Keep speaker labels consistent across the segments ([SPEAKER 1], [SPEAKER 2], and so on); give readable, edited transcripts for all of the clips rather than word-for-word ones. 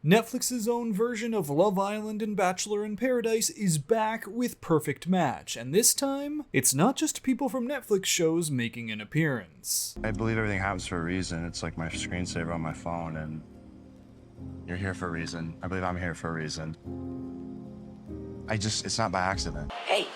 [SPEAKER 1] Netflix's own version of Love Island and Bachelor in Paradise is back with Perfect Match, and this time, it's not just people from Netflix shows making an appearance.
[SPEAKER 2] I believe everything happens for a reason. It's like my screensaver on my phone, and you're here for a reason. I believe I'm here for a reason. It's not by accident.
[SPEAKER 3] Hey,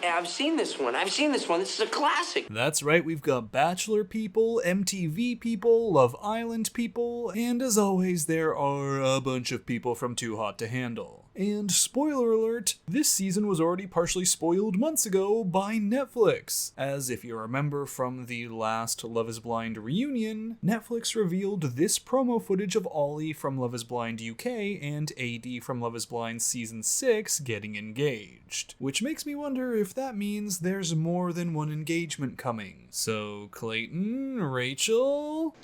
[SPEAKER 3] I've seen this one. This is a classic.
[SPEAKER 1] That's right, we've got Bachelor people, MTV people, Love Island people, and as always, there are a bunch of people from Too Hot to Handle. And spoiler alert, this season was already partially spoiled months ago by Netflix. As if you remember from the last Love is Blind reunion, Netflix revealed this promo footage of Ollie from Love is Blind UK and AD from Love is Blind Season 6 getting engaged. Which makes me wonder if that means there's more than one engagement coming. So Clayton, Rachel...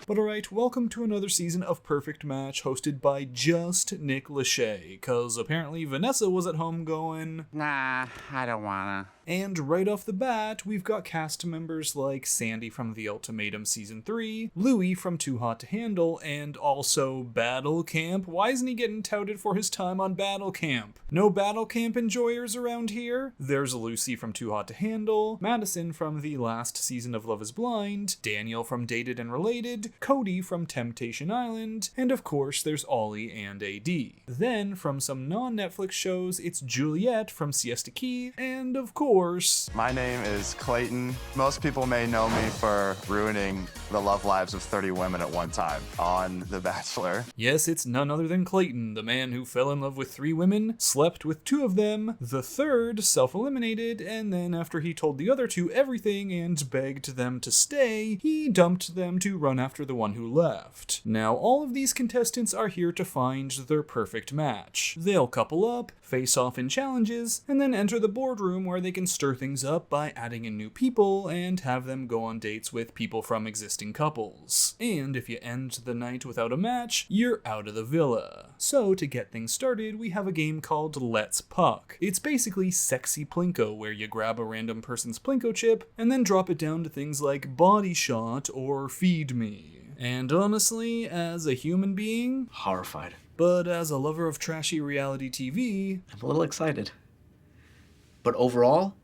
[SPEAKER 1] But alright, welcome to another season of Perfect Match hosted by just Nick Lachey, cause apparently Vanessa was at home going,
[SPEAKER 4] nah, I don't wanna.
[SPEAKER 1] And right off the bat, we've got cast members like Sandy from The Ultimatum Season 3, Louis from Too Hot to Handle, and also Battle Camp. Why isn't he getting touted for his time on Battle Camp? No Battle Camp enjoyers around here? There's Lucy from Too Hot to Handle, Madison from the last season of Love is Blind, Daniel from Dated and Related, Cody from Temptation Island, and of course there's Ollie and AD. Then, from some non-Netflix shows, it's Juliet from Siesta Key, and of course...
[SPEAKER 2] My name is Clayton. Most people may know me for ruining the love lives of 30 women at one time on The Bachelor.
[SPEAKER 1] Yes, it's none other than Clayton, the man who fell in love with 3 women, slept with 2 of them, the third self-eliminated, and then after he told the other 2 everything and begged them to stay, he dumped them to run after the one who left. Now, all of these contestants are here to find their perfect match. They'll couple up, face off in challenges, and then enter the boardroom where they can stir things up by adding in new people and have them go on dates with people from existing couples. And if you end the night without a match, you're out of the villa. So to get things started, we have a game called Let's Puck. It's basically sexy Plinko, where you grab a random person's Plinko chip and then drop it down to things like Body Shot or Feed Me. And honestly, as a human being,
[SPEAKER 5] horrified.
[SPEAKER 1] But as a lover of trashy reality TV,
[SPEAKER 5] I'm a little excited. But overall,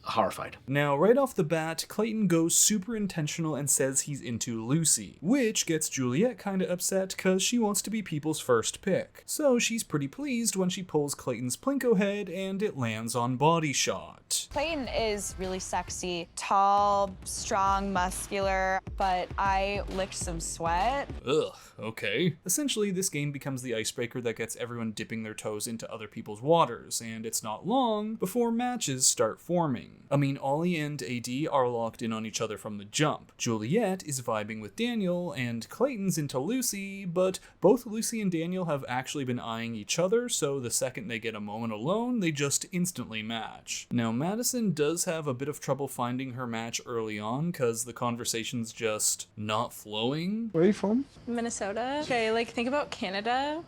[SPEAKER 5] horrified.
[SPEAKER 1] Now, right off the bat, Clayton goes super intentional and says he's into Lucy, which gets Juliet kinda upset cause she wants to be people's first pick. So she's pretty pleased when she pulls Clayton's Plinko head and it lands on Body Shot.
[SPEAKER 6] Clayton is really sexy, tall, strong, muscular, but I licked some sweat.
[SPEAKER 1] Ugh, okay. Essentially, this game becomes the icebreaker that gets everyone dipping their toes into other people's waters, and it's not long before matches start forming. I mean, Ollie and AD are locked in on each other from the jump. Juliet is vibing with Daniel, and Clayton's into Lucy, but both Lucy and Daniel have actually been eyeing each other, so the second they get a moment alone, they just instantly match. Now, Madison does have a bit of trouble finding her match early on, cause the conversation's just not flowing.
[SPEAKER 7] Where are you from?
[SPEAKER 6] Minnesota. Okay, like think about Canada.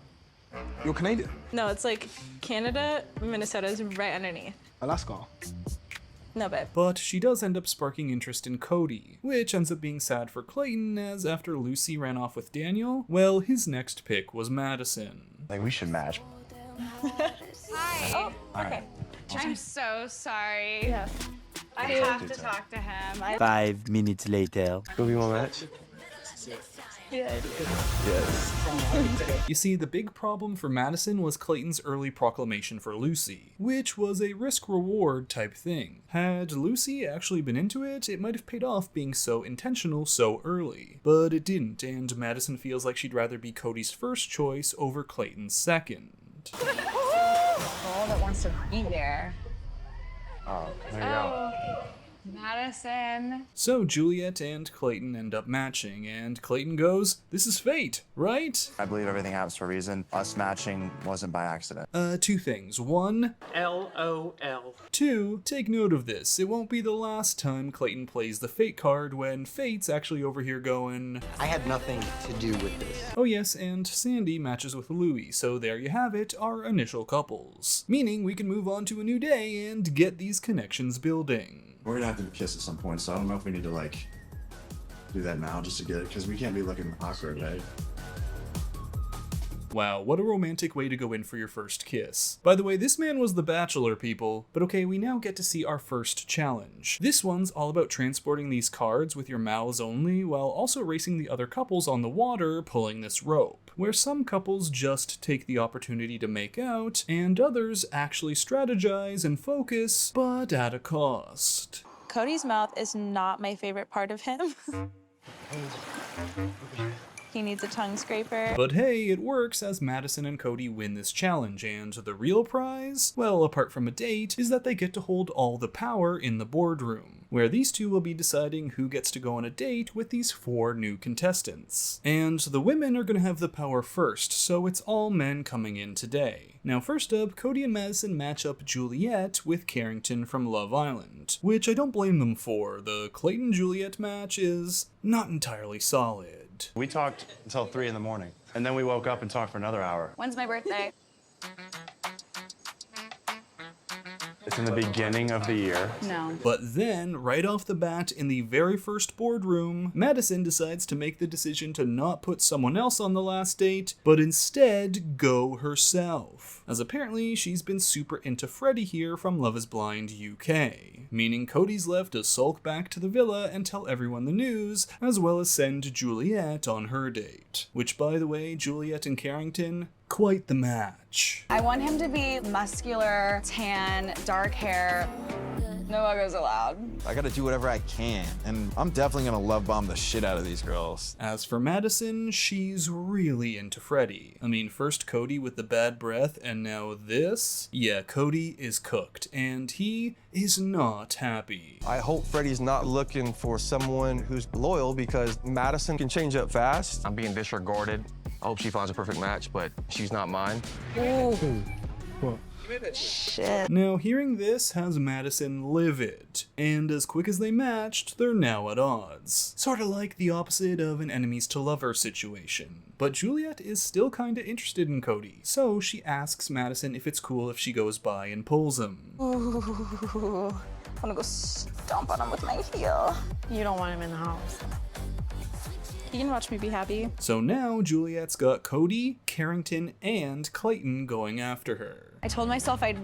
[SPEAKER 7] You're Canadian?
[SPEAKER 6] No, it's like Canada, Minnesota is right underneath.
[SPEAKER 7] Alaska?
[SPEAKER 6] No, babe.
[SPEAKER 1] But she does end up sparking interest in Cody, which ends up being sad for Clayton, as after Lucy ran off with Daniel, well, his next pick was Madison.
[SPEAKER 2] Like, we should match.
[SPEAKER 6] Hi. Oh, okay.
[SPEAKER 8] I'm so sorry.
[SPEAKER 6] Yeah.
[SPEAKER 8] I have to talk to him.
[SPEAKER 9] 5 minutes later.
[SPEAKER 7] Who you want to match?
[SPEAKER 6] Yeah.
[SPEAKER 1] You see, the big problem for Madison was Clayton's early proclamation for Lucy, which was a risk-reward type thing. Had Lucy actually been into it, it might have paid off being so intentional so early. But it didn't, and Madison feels like she'd rather be Cody's first choice over Clayton's second.
[SPEAKER 8] Girl that wants to be there.
[SPEAKER 2] Oh, there you go.
[SPEAKER 8] Madison.
[SPEAKER 1] So Juliet and Clayton end up matching, and Clayton goes, "This is fate, right?"
[SPEAKER 2] I believe everything happens for a reason. Us matching wasn't by accident.
[SPEAKER 1] 2 things. 1,
[SPEAKER 3] LOL.
[SPEAKER 1] 2, take note of this. It won't be the last time Clayton plays the fate card when fate's actually over here going,
[SPEAKER 9] I had nothing to do with this.
[SPEAKER 1] oh yes, and Sandy matches with Louis, so there you have it, our initial couples. Meaning we can move on to a new day and get these connections building.
[SPEAKER 10] We're gonna have to kiss at some point, so I don't know if we need to like do that now just to get it, because we can't be looking awkward, right?
[SPEAKER 1] Wow, what a romantic way to go in for your first kiss. By the way, this man was the Bachelor, people. But okay, we now get to see our first challenge. This one's all about transporting these cards with your mouths only, while also racing the other couples on the water pulling this rope, where some couples just take the opportunity to make out, and others actually strategize and focus, but at a cost.
[SPEAKER 6] Cody's mouth is not my favorite part of him. He needs a tongue scraper.
[SPEAKER 1] But hey, it works as Madison and Cody win this challenge, and the real prize, well, apart from a date, is that they get to hold all the power in the boardroom, where these two will be deciding who gets to go on a date with these 4 new contestants. And the women are gonna have the power first, so it's all men coming in today. Now first up, Cody and Madison match up Juliet with Carrington from Love Island, which I don't blame them for. The Clayton-Juliet match is not entirely solid.
[SPEAKER 2] We talked until 3 in the morning, and then we woke up and talked for another hour.
[SPEAKER 6] When's my birthday?
[SPEAKER 2] It's in the beginning of the year.
[SPEAKER 6] No.
[SPEAKER 1] But then, right off the bat, in the very first boardroom, Madison decides to make the decision to not put someone else on the last date, but instead go herself. As apparently, she's been super into Freddie here from Love is Blind UK, meaning Cody's left to sulk back to the villa and tell everyone the news, as well as send Juliet on her date. Which, by the way, Juliet and Carrington, quite the match.
[SPEAKER 6] I want him to be muscular, tan, dark hair. No uggos allowed.
[SPEAKER 7] I gotta do whatever I can, and I'm definitely gonna love bomb the shit out of these girls.
[SPEAKER 1] As for Madison, she's really into Freddie. I mean, first Cody with the bad breath, and now this? Yeah, Cody is cooked, and he is not happy.
[SPEAKER 11] I hope Freddie's not looking for someone who's loyal, because Madison can change up fast.
[SPEAKER 12] I'm being disregarded. I hope she finds a perfect match, but she's not mine.
[SPEAKER 6] Ooh.
[SPEAKER 10] What?
[SPEAKER 6] Shit.
[SPEAKER 1] Now, hearing this has Madison livid, and as quick as they matched, they're now at odds. Sorta like the opposite of an enemies to lovers situation. But Juliet is still kinda interested in Cody, so she asks Madison if it's cool if she goes by and pulls him.
[SPEAKER 6] Ooh. I wanna go stomp on him with my heel.
[SPEAKER 8] You don't want him in the house.
[SPEAKER 6] You can watch me be happy.
[SPEAKER 1] So now Juliet's got Cody, Carrington, and Clayton going after her.
[SPEAKER 6] I told myself I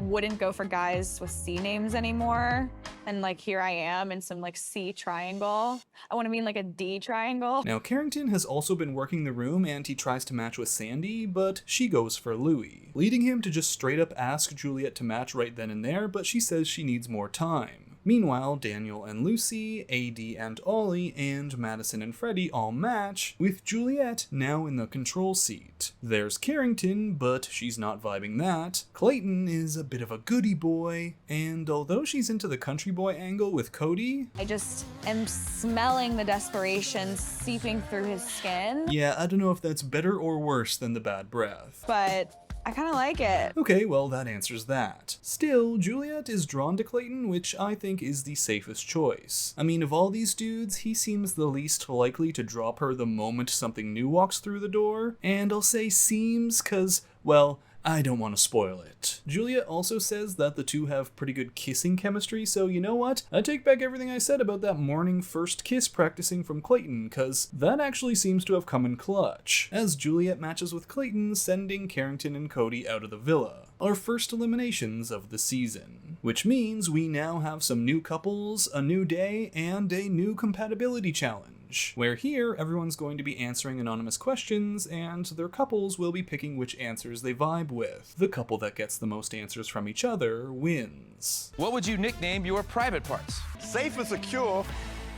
[SPEAKER 6] wouldn't go for guys with C names anymore. And like, here I am in some like C triangle. I want to be in like a D triangle.
[SPEAKER 1] Now Carrington has also been working the room, and he tries to match with Sandy, but she goes for Louis, leading him to just straight up ask Juliet to match right then and there, but she says she needs more time. Meanwhile, Daniel and Lucy, AD and Ollie, and Madison and Freddie all match, with Juliet now in the control seat. There's Carrington, but she's not vibing that. Clayton is a bit of a goody boy, and although she's into the country boy angle with Cody,
[SPEAKER 6] I just am smelling the desperation seeping through his skin.
[SPEAKER 1] yeah, I don't know if that's better or worse than the bad breath.
[SPEAKER 6] But I kind of like it.
[SPEAKER 1] Okay, well, that answers that. Still, Juliet is drawn to Clayton, which I think is the safest choice. I mean, of all these dudes, he seems the least likely to drop her the moment something new walks through the door. And I'll say seems, cause, well, I don't want to spoil it. Juliet also says that the two have pretty good kissing chemistry, so you know what? I take back everything I said about that morning first kiss practicing from Clayton, cause that actually seems to have come in clutch, as Juliet matches with Clayton, sending Carrington and Cody out of the villa. Our first eliminations of the season. Which means we now have some new couples, a new day, and a new compatibility challenge, where here everyone's going to be answering anonymous questions, and their couples will be picking which answers they vibe with. The couple that gets the most answers from each other wins.
[SPEAKER 13] What would you nickname your private parts?
[SPEAKER 11] Safe and secure.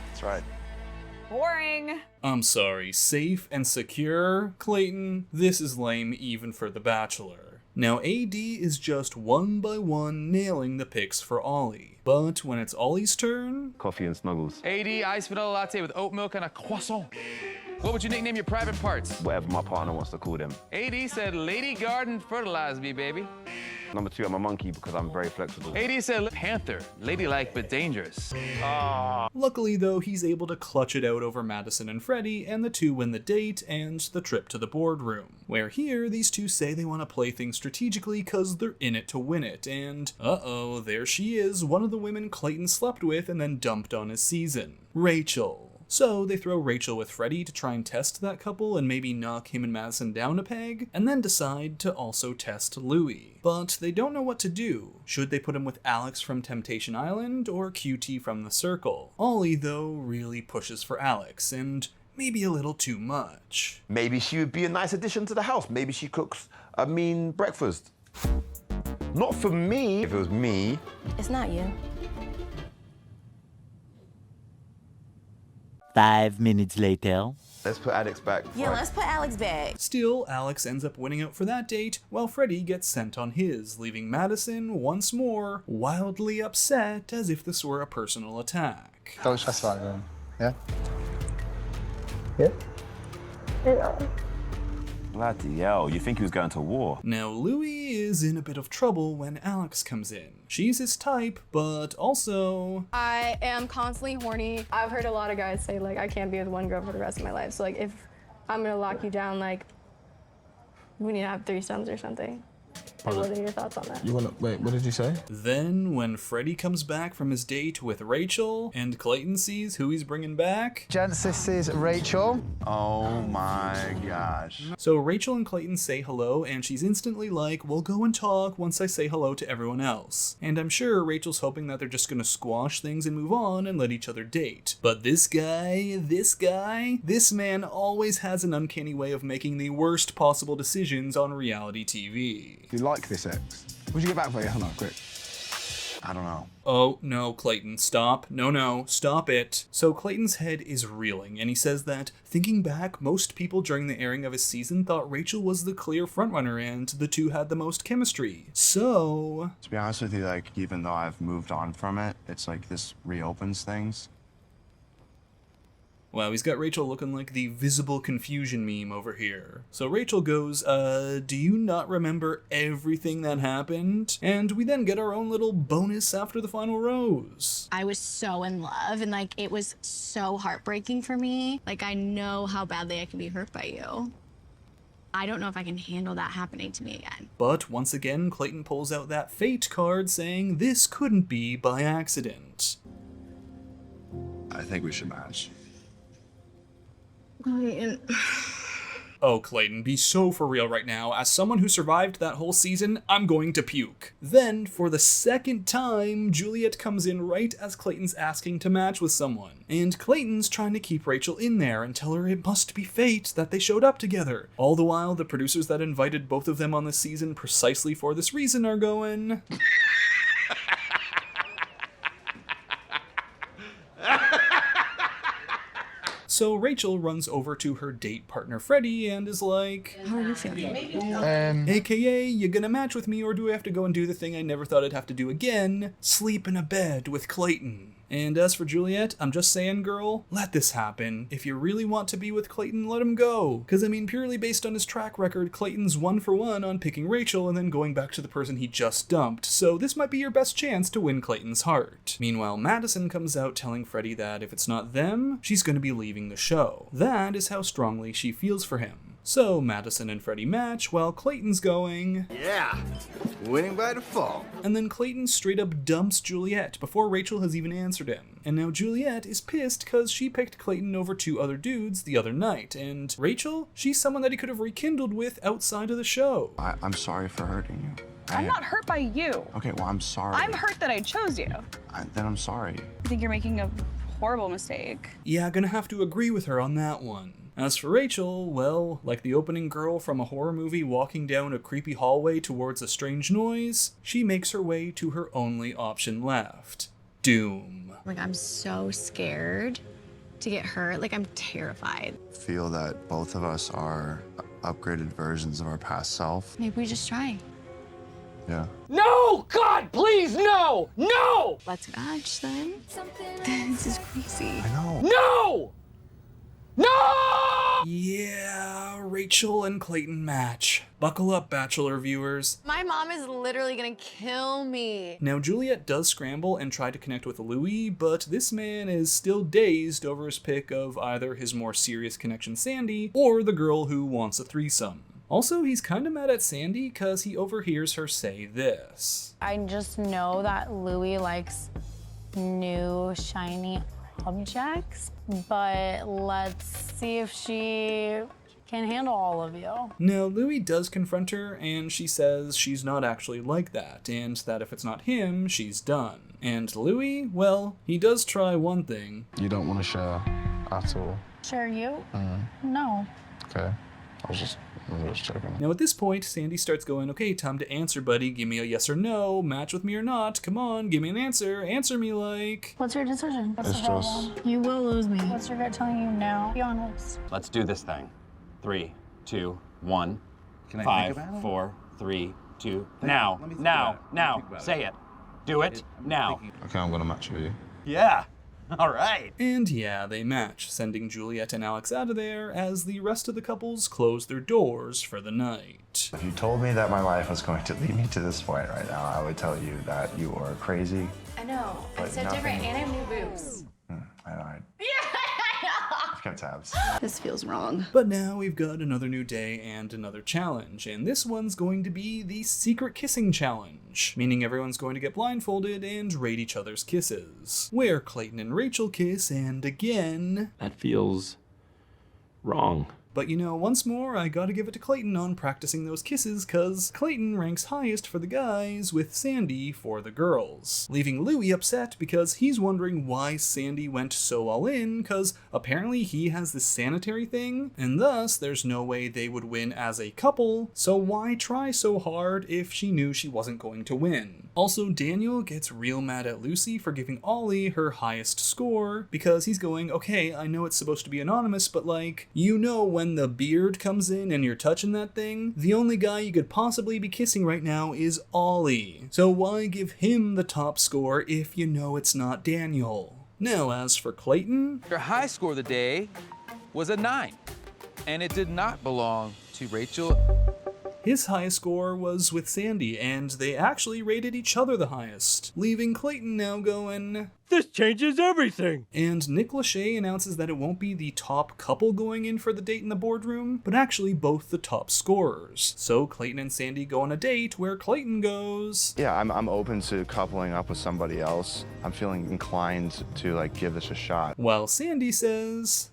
[SPEAKER 2] That's right.
[SPEAKER 6] Boring.
[SPEAKER 1] I'm sorry, safe and secure? Clayton, this is lame even for The Bachelor. Now AD is just one by one nailing the picks for Ollie. But when it's Ollie's turn...
[SPEAKER 12] Coffee and snuggles.
[SPEAKER 13] AD, iced vanilla latte with oat milk and a croissant. What would you nickname your private parts?
[SPEAKER 12] Whatever my partner wants to call them.
[SPEAKER 13] AD said, Lady Garden fertilized me, baby.
[SPEAKER 12] Number 2, I'm a monkey because I'm very flexible.
[SPEAKER 13] 80 said panther, ladylike but dangerous.
[SPEAKER 1] Luckily though, he's able to clutch it out over Madison and Freddie, and the two win the date and the trip to the boardroom, where here these two say they want to play things strategically cause they're in it to win it, and uh-oh, there she is, one of the women Clayton slept with and then dumped on his season, Rachel. So they throw Rachel with Freddie to try and test that couple and maybe knock him and Madison down a peg, and then decide to also test Louis. But they don't know what to do. Should they put him with Alex from Temptation Island or QT from The Circle? Ollie, though, really pushes for Alex, and maybe a little too much.
[SPEAKER 12] Maybe she would be a nice addition to the house. Maybe she cooks a mean breakfast. Not for me. If it was me.
[SPEAKER 8] It's not you.
[SPEAKER 9] 5 minutes later.
[SPEAKER 12] Let's put Alex back.
[SPEAKER 8] Yeah, let's put Alex back.
[SPEAKER 1] Still, Alex ends up winning out for that date, while Freddie gets sent on his, leaving Madison, once more, wildly upset as if this were a personal attack.
[SPEAKER 14] Don't stress about it, then. Yeah? Yeah?
[SPEAKER 15] Bloody hell, you think he was going to war?
[SPEAKER 1] Now, Louis is in a bit of trouble when Alex comes in. She's his type, but also...
[SPEAKER 16] I am constantly horny. I've heard a lot of guys say, like, I can't be with one girl for the rest of my life. So, like, if I'm gonna lock you down, like, we need to have threesomes or something. Like, what are your thoughts on that?
[SPEAKER 14] Wait, what did you say?
[SPEAKER 1] Then, when Freddie comes back from his date with Rachel, and Clayton sees who he's bringing back...
[SPEAKER 14] Gents, this is Rachel.
[SPEAKER 2] Oh my gosh.
[SPEAKER 1] So Rachel and Clayton say hello, and she's instantly like, we'll go and talk once I say hello to everyone else. And I'm sure Rachel's hoping that they're just gonna squash things and move on and let each other date. But this man always has an uncanny way of making the worst possible decisions on reality TV.
[SPEAKER 14] Do you like this ex? Would you get back for you? Hold on, quick.
[SPEAKER 2] I don't know.
[SPEAKER 1] Oh, no, Clayton, stop. No, stop it. So Clayton's head is reeling, and he says that, thinking back, most people during the airing of his season thought Rachel was the clear frontrunner and the two had the most chemistry. So...
[SPEAKER 2] To be honest with you, like, even though I've moved on from it, it's like this reopens things.
[SPEAKER 1] Wow, he's got Rachel looking like the visible confusion meme over here. So Rachel goes, do you not remember everything that happened? And we then get our own little bonus after the final rose.
[SPEAKER 17] I was so in love, and like, it was so heartbreaking for me. Like, I know how badly I can be hurt by you. I don't know if I can handle that happening to me again.
[SPEAKER 1] But once again, Clayton pulls out that fate card saying this couldn't be by accident.
[SPEAKER 2] I think we should match.
[SPEAKER 1] Oh, Clayton, be so for real right now. As someone who survived that whole season, I'm going to puke. Then, for the second time, Juliet comes in right as Clayton's asking to match with someone. And Clayton's trying to keep Rachel in there and tell her it must be fate that they showed up together. All the while, the producers that invited both of them on this season precisely for this reason are going... So Rachel runs over to her date partner Freddie and is like,
[SPEAKER 17] how are you feeling?
[SPEAKER 1] AKA, you gonna match with me or do I have to go and do the thing I never thought I'd have to do again? Sleep in a bed with Clayton. And as for Juliet, I'm just saying, girl, let this happen. If you really want to be with Clayton, let him go. Cause I mean, purely based on his track record, Clayton's 1 for 1 on picking Rachel and then going back to the person he just dumped. So this might be your best chance to win Clayton's heart. Meanwhile, Madison comes out telling Freddie that if it's not them, she's gonna be leaving the show. That is how strongly she feels for him. So Madison and Freddie match while Clayton's going,
[SPEAKER 9] yeah, winning by default.
[SPEAKER 1] And then Clayton straight up dumps Juliet before Rachel has even answered him. And now Juliet is pissed because she picked Clayton over 2 other dudes the other night. And Rachel, she's someone that he could have rekindled with outside of the show.
[SPEAKER 2] I'm sorry for hurting you.
[SPEAKER 6] I'm not hurt by you.
[SPEAKER 2] Okay, well, I'm sorry.
[SPEAKER 6] I'm hurt that I chose you.
[SPEAKER 2] Then I'm sorry.
[SPEAKER 6] I think you're making a horrible mistake.
[SPEAKER 1] Yeah, gonna have to agree with her on that one. As for Rachel, well, like the opening girl from a horror movie walking down a creepy hallway towards a strange noise, she makes her way to her only option left. Doom.
[SPEAKER 17] Like, I'm so scared to get hurt. Like, I'm terrified.
[SPEAKER 2] I feel that both of us are upgraded versions of our past self.
[SPEAKER 17] Maybe we just try.
[SPEAKER 2] Yeah.
[SPEAKER 3] No! God, please, no! No!
[SPEAKER 17] Let's match then. This is crazy.
[SPEAKER 2] I know.
[SPEAKER 3] No! No!
[SPEAKER 1] Yeah, Rachel and Clayton match. Buckle up, Bachelor viewers.
[SPEAKER 17] My mom is literally gonna kill me.
[SPEAKER 1] Now, Juliet does scramble and try to connect with Louis, but this man is still dazed over his pick of either his more serious connection Sandy or the girl who wants a threesome. Also, he's kinda mad at Sandy because he overhears her say this.
[SPEAKER 8] I just know that Louis likes new shiny objects, but let's see if she can handle all of you.
[SPEAKER 1] Now, Louis does confront her, and she says she's not actually like that, and that if it's not him, she's done. And Louis, well, he does try one thing.
[SPEAKER 14] You don't want to share at all?
[SPEAKER 8] Share you? No.
[SPEAKER 14] Okay. I'm just checking.
[SPEAKER 1] Now at this point, Sandy starts going, okay, time to answer, buddy. Give me a yes or no. Match with me or not. Come on, give me an answer. Answer me like...
[SPEAKER 8] What's your decision? What's
[SPEAKER 14] It's
[SPEAKER 8] the problem?
[SPEAKER 17] You will lose me.
[SPEAKER 8] What's your gut telling you now? Be honest.
[SPEAKER 18] Let's do this thing. 3, 2, 1.
[SPEAKER 10] Can I
[SPEAKER 18] 5,
[SPEAKER 10] think about it?
[SPEAKER 18] 4, 3, 2.
[SPEAKER 10] Let
[SPEAKER 18] Now,
[SPEAKER 10] me think
[SPEAKER 18] now,
[SPEAKER 10] about it.
[SPEAKER 18] now.
[SPEAKER 10] Think about
[SPEAKER 18] Say it. Do it now.
[SPEAKER 14] Okay, I'm gonna match with you.
[SPEAKER 18] Yeah. All right.
[SPEAKER 1] And yeah, they match, sending Juliet and Alex out of there as the rest of the couples close their doors for the night.
[SPEAKER 2] If you told me that my life was going to lead me to this point right now, I would tell you that you are crazy.
[SPEAKER 17] I know. I'm
[SPEAKER 2] But
[SPEAKER 17] so
[SPEAKER 2] nothing-
[SPEAKER 17] different and I have new boobs.
[SPEAKER 2] I know. I've kept tabs.
[SPEAKER 17] This feels wrong.
[SPEAKER 1] But now we've got another new day and another challenge, and this one's going to be the secret kissing challenge, meaning everyone's going to get blindfolded and rate each other's kisses, where Clayton and Rachel kiss, and again...
[SPEAKER 15] That feels wrong.
[SPEAKER 1] But you know, once more, I gotta give it to Clayton on practicing those kisses, cause Clayton ranks highest for the guys, with Sandy for the girls. Leaving Louis upset because he's wondering why Sandy went so all in, cause apparently he has this sanitary thing, and thus there's no way they would win as a couple, so why try so hard if she knew she wasn't going to win? Also, Daniel gets real mad at Lucy for giving Ollie her highest score, because he's going, okay, I know it's supposed to be anonymous, but like, you know when the beard comes in and you're touching that thing, the only guy you could possibly be kissing right now is Ollie. So why give him the top score if you know it's not Daniel? Now, as for Clayton...
[SPEAKER 13] Your high score of the day was a 9, and it did not belong to Rachel.
[SPEAKER 1] His highest score was with Sandy, and they actually rated each other the highest, leaving Clayton now going...
[SPEAKER 19] This changes everything!
[SPEAKER 1] And Nick Lachey announces that it won't be the top couple going in for the date in the boardroom, but actually both the top scorers. So Clayton and Sandy go on a date where Clayton goes...
[SPEAKER 2] Yeah, I'm open to coupling up with somebody else. I'm feeling inclined to like give this a shot.
[SPEAKER 1] While Sandy says...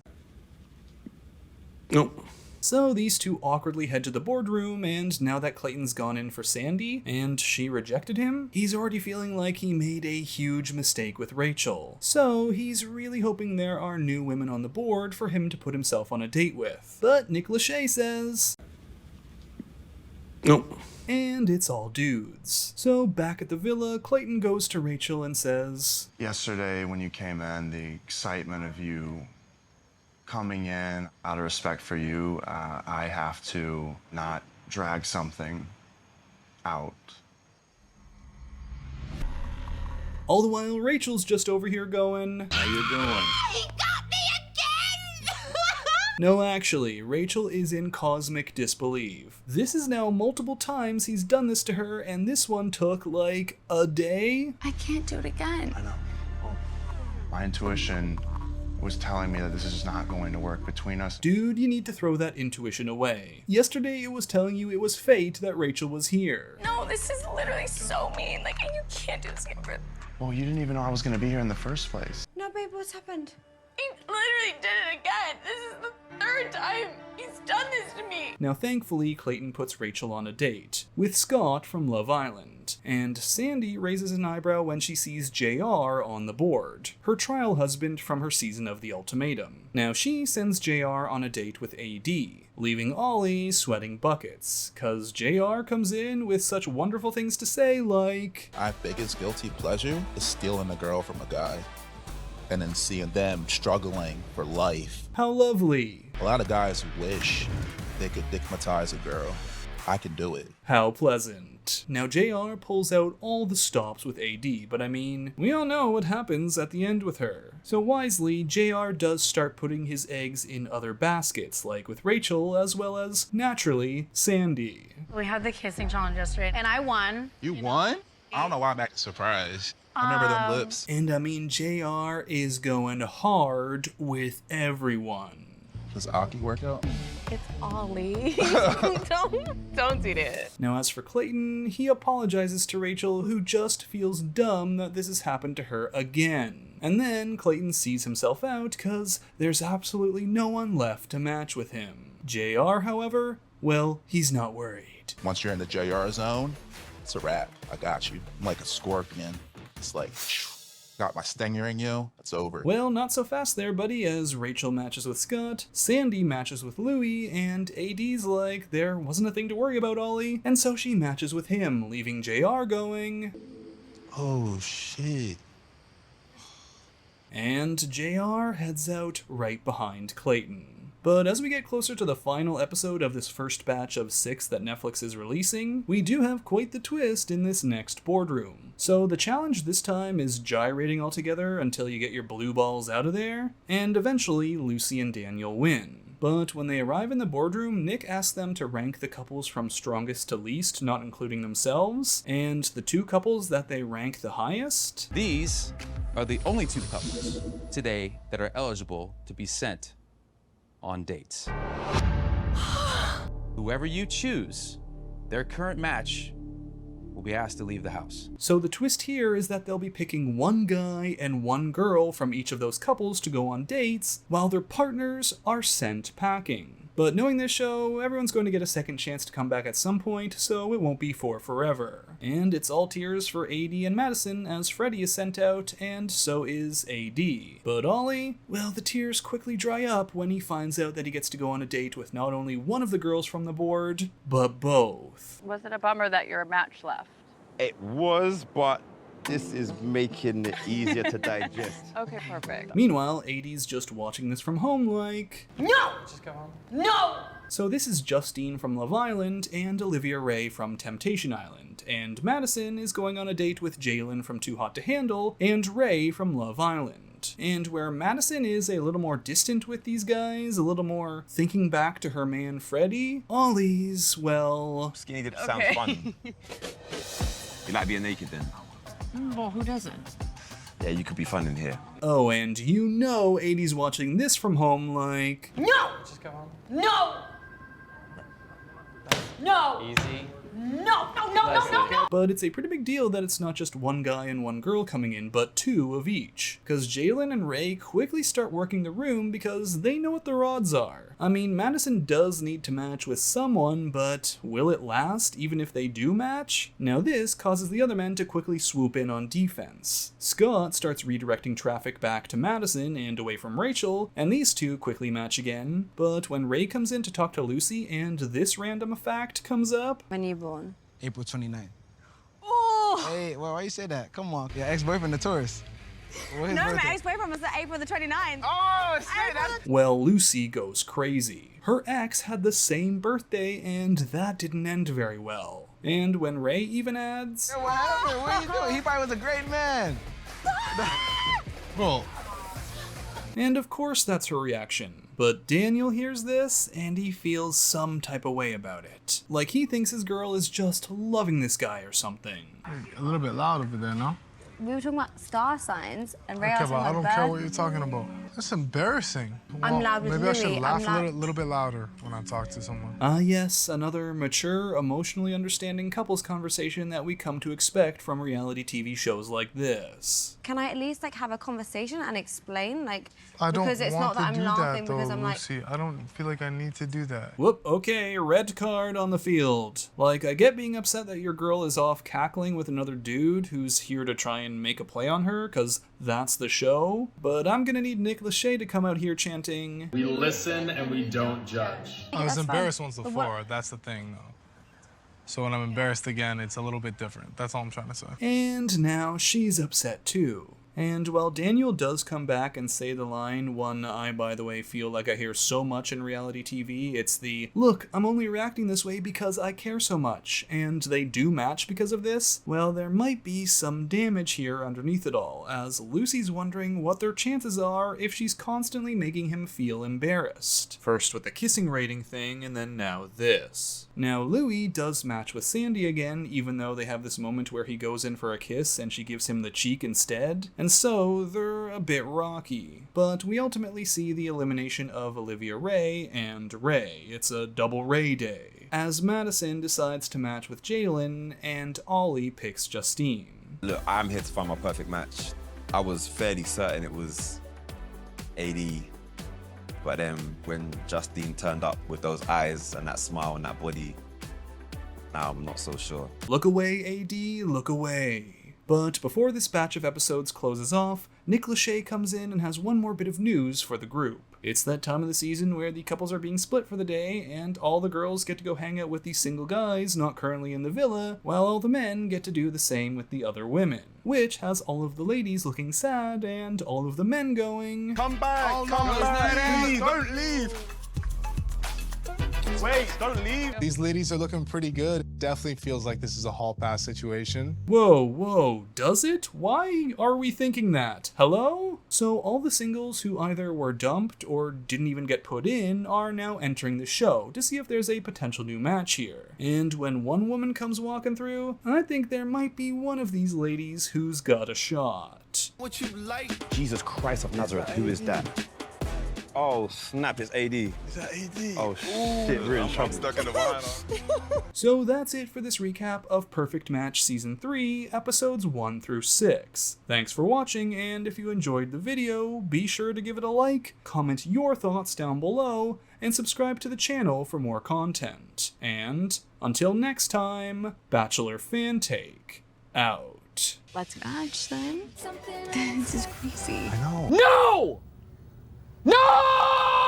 [SPEAKER 15] Nope.
[SPEAKER 1] So these two awkwardly head to the boardroom, and now that Clayton's gone in for Sandy, and she rejected him, he's already feeling like he made a huge mistake with Rachel. So he's really hoping there are new women on the board for him to put himself on a date with. But Nick Lachey says...
[SPEAKER 15] Nope.
[SPEAKER 1] And it's all dudes. So back at the villa, Clayton goes to Rachel and says...
[SPEAKER 2] Yesterday when you came in, the excitement of you coming in, out of respect for you, I have to not drag something out.
[SPEAKER 1] All the while, Rachel's just over here going...
[SPEAKER 15] How you doing?
[SPEAKER 17] He got me again!
[SPEAKER 1] No, actually, Rachel is in cosmic disbelief. This is now multiple times he's done this to her, and this one took, like, a day?
[SPEAKER 17] I can't do it again.
[SPEAKER 2] I know. My intuition was telling me that this is not going to work between us.
[SPEAKER 1] Dude, you need to throw that intuition away. Yesterday it was telling you it was fate that Rachel was here.
[SPEAKER 6] No, this is literally so mean. Like, you can't do this again.
[SPEAKER 2] Well, you didn't even know I was going to be here in the first place.
[SPEAKER 6] No, babe, what's happened? He literally did it again. This is the 3rd time he's done this to me.
[SPEAKER 1] Now thankfully, Clayton puts Rachel on a date, with Scott from Love Island, and Sandy raises an eyebrow when she sees JR on the board, her trial husband from her season of The Ultimatum. Now she sends JR on a date with AD, leaving Ollie sweating buckets, cause JR comes in with such wonderful things to say like...
[SPEAKER 20] My biggest guilty pleasure is stealing a girl from a guy, and then seeing them struggling for life.
[SPEAKER 1] How lovely.
[SPEAKER 20] A lot of guys wish they could dickmatize a girl, I can do it.
[SPEAKER 1] How pleasant. Now JR pulls out all the stops with AD, but I mean, we all know what happens at the end with her. So wisely, JR does start putting his eggs in other baskets, like with Rachel, as well as, naturally, Sandy.
[SPEAKER 8] We had the kissing challenge yesterday, and I won.
[SPEAKER 20] You won? I don't know why I'm acting surprised. I remember them lips.
[SPEAKER 1] And I mean, JR is going hard with everyone.
[SPEAKER 20] Does Aki work out?
[SPEAKER 6] It's Ollie. don't do that.
[SPEAKER 1] Now as for Clayton, he apologizes to Rachel, who just feels dumb that this has happened to her again. And then Clayton sees himself out because there's absolutely no one left to match with him. JR, however, well, he's not worried.
[SPEAKER 20] Once you're in the JR zone, it's a wrap. I got you. I'm like a scorpion. It's like, got my stinger in you, it's over.
[SPEAKER 1] Well, not so fast there, buddy, as Rachel matches with Scott, Sandy matches with Louie, and AD's like, there wasn't a thing to worry about, Ollie, and so she matches with him, leaving JR going,
[SPEAKER 20] oh shit.
[SPEAKER 1] And JR heads out right behind Clayton. But as we get closer to the final episode of this first batch of 6 that Netflix is releasing, we do have quite the twist in this next boardroom. So the challenge this time is gyrating all together until you get your blue balls out of there, and eventually Lucy and Daniel win. But when they arrive in the boardroom, Nick asks them to rank the couples from strongest to least, not including themselves, and the 2 couples that they rank the highest?
[SPEAKER 13] These are the only 2 couples today that are eligible to be sent on dates. Whoever you choose, their current match will be asked to leave the house.
[SPEAKER 1] So the twist here is that they'll be picking 1 guy and 1 girl from each of those couples to go on dates, while their partners are sent packing. But knowing this show, everyone's going to get a second chance to come back at some point, so it won't be for forever. And it's all tears for AD and Madison as Freddie is sent out, and so is AD. But Ollie, well, the tears quickly dry up when he finds out that he gets to go on a date with not only one of the girls from the board, but both.
[SPEAKER 21] Was it a bummer that your match left?
[SPEAKER 12] It was, but this is making it easier to digest.
[SPEAKER 21] Okay, perfect.
[SPEAKER 1] Meanwhile, AD's just watching this from home like,
[SPEAKER 21] No! Just go home. No!
[SPEAKER 1] So this is Justine from Love Island and Olivia Ray from Temptation Island, and Madison is going on a date with Jalen from Too Hot to Handle and Ray from Love Island. And where Madison is a little more distant with these guys, a little more thinking back to her man Freddie, Ollie's, well...
[SPEAKER 15] Skinny dip sounds fun. You like being naked then?
[SPEAKER 21] Well, who doesn't?
[SPEAKER 15] Yeah, you could be fun in here.
[SPEAKER 1] Oh, and you know 80's watching this from home like...
[SPEAKER 21] No! Just go home. No! No! Easy. No! No!
[SPEAKER 1] But it's a pretty big deal that it's not just 1 guy and 1 girl coming in, but 2 of each. Because Jalen and Ray quickly start working the room because they know what their odds are. I mean, Madison does need to match with someone, but will it last even if they do match? Now this causes the other men to quickly swoop in on defense. Scott starts redirecting traffic back to Madison and away from Rachel, and these 2 quickly match again. But when Ray comes in to talk to Lucy and this random fact comes up...
[SPEAKER 22] When are you born?
[SPEAKER 23] April 29th.
[SPEAKER 22] Oh!
[SPEAKER 23] Hey, well, why you say that? Come on. Your ex-boyfriend, the tourist.
[SPEAKER 22] No, my ex-boyfriend was April the 29th.
[SPEAKER 23] Oh, shit!
[SPEAKER 1] Well, Lucy goes crazy. Her ex had the same birthday, and that didn't end very well. And when Ray even adds...
[SPEAKER 23] Hey, what happened? What are you doing? He probably was a great man. Bro.
[SPEAKER 1] And of course that's her reaction. But Daniel hears this, and he feels some type of way about it. Like he thinks his girl is just loving this guy or something.
[SPEAKER 23] A little bit loud over there, no?
[SPEAKER 22] We were talking about star signs, and Ray
[SPEAKER 23] Okay,
[SPEAKER 22] asked
[SPEAKER 23] but I
[SPEAKER 22] about
[SPEAKER 23] don't care
[SPEAKER 22] birth.
[SPEAKER 23] what you're talking about. That's embarrassing.
[SPEAKER 22] I'm loud with
[SPEAKER 23] Maybe I should
[SPEAKER 22] Louis.
[SPEAKER 23] laugh
[SPEAKER 22] I'm
[SPEAKER 23] a little bit louder when I talk to someone.
[SPEAKER 1] Ah yes, another mature, emotionally understanding couples conversation that we come to expect from reality TV shows like this.
[SPEAKER 22] Can I at least like have a conversation and explain, like,
[SPEAKER 23] I don't
[SPEAKER 22] because it's
[SPEAKER 23] want
[SPEAKER 22] not that
[SPEAKER 23] to
[SPEAKER 22] I'm
[SPEAKER 23] do
[SPEAKER 22] laughing
[SPEAKER 23] that, though,
[SPEAKER 22] because I'm like,
[SPEAKER 23] Lucy. I don't feel like I need to do that.
[SPEAKER 1] Whoop, okay, red card on the field. Like, I get being upset that your girl is off cackling with another dude who's here to try and make a play on her, because that's the show, but I'm gonna need Nick Lachey to come out here chanting,
[SPEAKER 24] "We listen and we don't judge."
[SPEAKER 23] I was embarrassed once before, that's the thing, though. So when I'm embarrassed again, it's a little bit different. That's all I'm trying to say.
[SPEAKER 1] And now she's upset too. And while Daniel does come back and say the line, one I, by the way, feel like I hear so much in reality TV, it's the, look, I'm only reacting this way because I care so much, and they do match because of this, well, there might be some damage here underneath it all, as Lucy's wondering what their chances are if she's constantly making him feel embarrassed. First with the kissing rating thing, and then now this. Now, Louis does match with Sandy again, even though they have this moment where he goes in for a kiss and she gives him the cheek instead, and so they're a bit rocky. But we ultimately see the elimination of Olivia Ray and Ray. It's a double Ray day, as Madison decides to match with Jalen and Ollie picks Justine.
[SPEAKER 4] Look, I'm here to find my perfect match. I was fairly certain it was AD, but then when Justine turned up with those eyes and that smile and that body, now I'm not so sure.
[SPEAKER 1] Look away, AD, look away. But before this batch of episodes closes off, Nick Lachey comes in and has one more bit of news for the group. It's that time of the season where the couples are being split for the day, and all the girls get to go hang out with the single guys not currently in the villa, while all the men get to do the same with the other women. Which has all of the ladies looking sad, and all of the men going,
[SPEAKER 12] "Come back! Oh, come back! Don't leave! Wait, don't leave!"
[SPEAKER 5] These ladies are looking pretty good. Definitely feels like this is a hall pass situation.
[SPEAKER 1] Whoa, does it? Why are we thinking that? Hello? So all the singles who either were dumped or didn't even get put in are now entering the show to see if there's a potential new match here. And when one woman comes walking through, I think there might be one of these ladies who's got a shot.
[SPEAKER 12] What you like?
[SPEAKER 4] Jesus Christ of Nazareth, who is that? Oh, snap, it's AD.
[SPEAKER 12] Is that AD?
[SPEAKER 4] Oh, shit, we're in trouble.
[SPEAKER 12] I'm stuck in the vinyl.
[SPEAKER 1] So that's it for this recap of Perfect Match Season 3, Episodes 1 through 6. Thanks for watching, and if you enjoyed the video, be sure to give it a like, comment your thoughts down below, and subscribe to the channel for more content. And until next time, Bachelor Fantake, out.
[SPEAKER 17] Let's match then. This is crazy.
[SPEAKER 12] I know.
[SPEAKER 1] No! No!